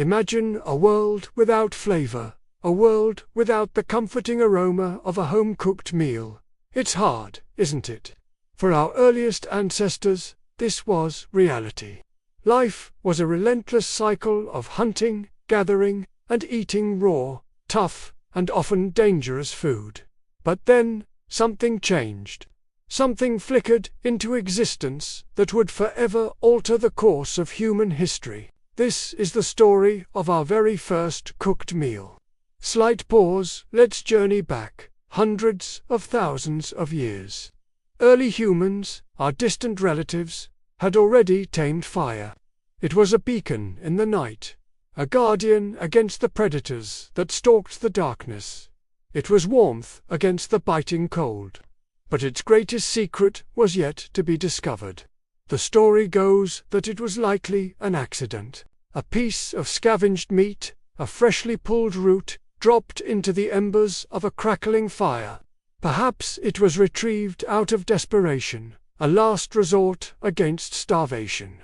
Imagine a world without flavor, a world without the comforting aroma of a home-cooked meal. It's hard, isn't it? For our earliest ancestors, this was reality. Life was a relentless cycle of hunting, gathering, and eating raw, tough, and often dangerous food. But then, something changed. Something flickered into existence that would forever alter the course of human history. This is the story of our very first cooked meal. Slight pause, let's journey back, hundreds of thousands of years. Early humans, our distant relatives, had already tamed fire. It was a beacon in the night, a guardian against the predators that stalked the darkness. It was warmth against the biting cold. But its greatest secret was yet to be discovered. The story goes that it was likely an accident. A piece of scavenged meat, a freshly pulled root, dropped into the embers of a crackling fire. Perhaps it was retrieved out of desperation, a last resort against starvation.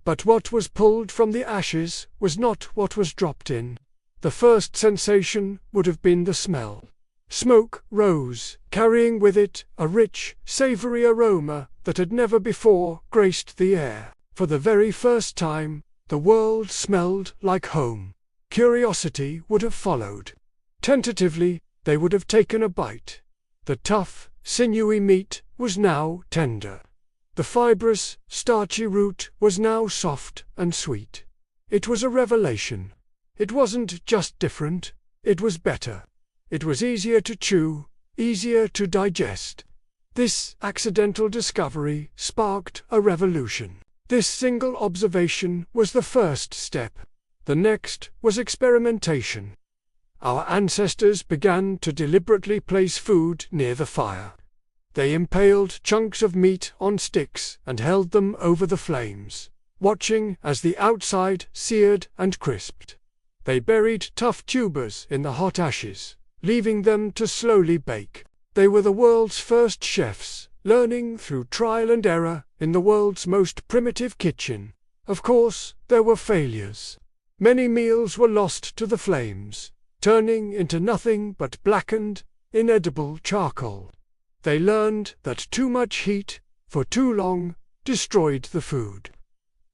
But what was pulled from the ashes was not what was dropped in. The first sensation would have been the smell. Smoke rose, carrying with it a rich, savory aroma that had never before graced the air. For the very first time, the world smelled like home. Curiosity would have followed. Tentatively, they would have taken a bite. The tough, sinewy meat was now tender. The fibrous, starchy root was now soft and sweet. It was a revelation. It wasn't just different, it was better. It was easier to chew, easier to digest. This accidental discovery sparked a revolution. This single observation was the first step. The next was experimentation. Our ancestors began to deliberately place food near the fire. They impaled chunks of meat on sticks and held them over the flames, watching as the outside seared and crisped. They buried tough tubers in the hot ashes, leaving them to slowly bake. They were the world's first chefs, learning through trial and error in the world's most primitive kitchen. Of course, there were failures. Many meals were lost to the flames, turning into nothing but blackened, inedible charcoal. They learned that too much heat, for too long, destroyed the food.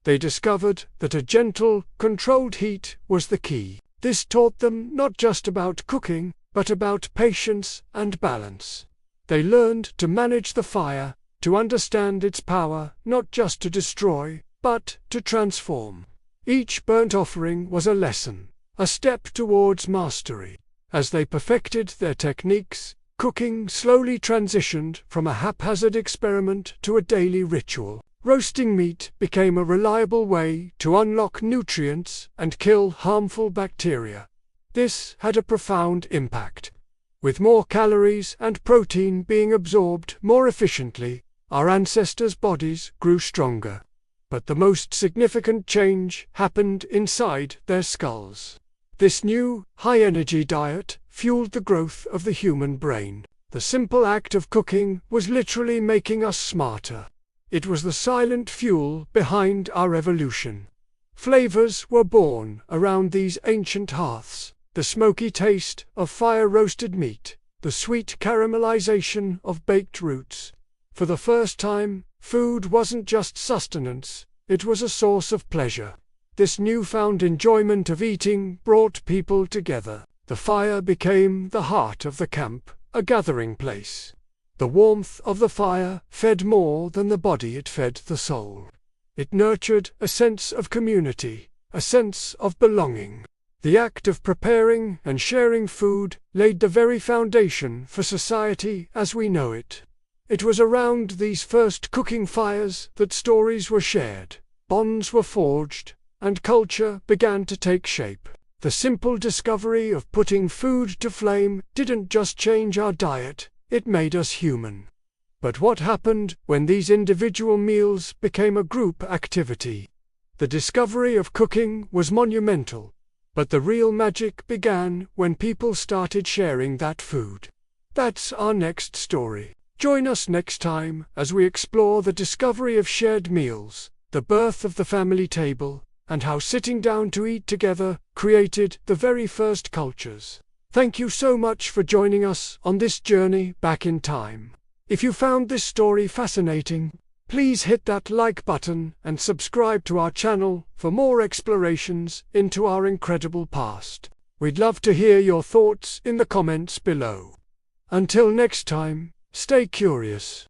They discovered that a gentle, controlled heat was the key. This taught them not just about cooking, but about patience and balance. They learned to manage the fire, to understand its power not just to destroy, but to transform. Each burnt offering was a lesson, a step towards mastery. As they perfected their techniques, cooking slowly transitioned from a haphazard experiment to a daily ritual. Roasting meat became a reliable way to unlock nutrients and kill harmful bacteria. This had a profound impact. With more calories and protein being absorbed more efficiently, our ancestors' bodies grew stronger. But the most significant change happened inside their skulls. This new, high-energy diet fueled the growth of the human brain. The simple act of cooking was literally making us smarter. It was the silent fuel behind our evolution. Flavors were born around these ancient hearths. The smoky taste of fire-roasted meat, the sweet caramelization of baked roots. For the first time, food wasn't just sustenance, it was a source of pleasure. This newfound enjoyment of eating brought people together. The fire became the heart of the camp, a gathering place. The warmth of the fire fed more than the body, it fed the soul. It nurtured a sense of community, a sense of belonging. The act of preparing and sharing food laid the very foundation for society as we know it. It was around these first cooking fires that stories were shared, bonds were forged, and culture began to take shape. The simple discovery of putting food to flame didn't just change our diet, it made us human. But what happened when these individual meals became a group activity? The discovery of cooking was monumental. But the real magic began when people started sharing that food. That's our next story. Join us next time as we explore the discovery of shared meals, the birth of the family table, and how sitting down to eat together created the very first cultures. Thank you so much for joining us on this journey back in time. If you found this story fascinating, please hit that like button and subscribe to our channel for more explorations into our incredible past. We'd love to hear your thoughts in the comments below. Until next time, stay curious.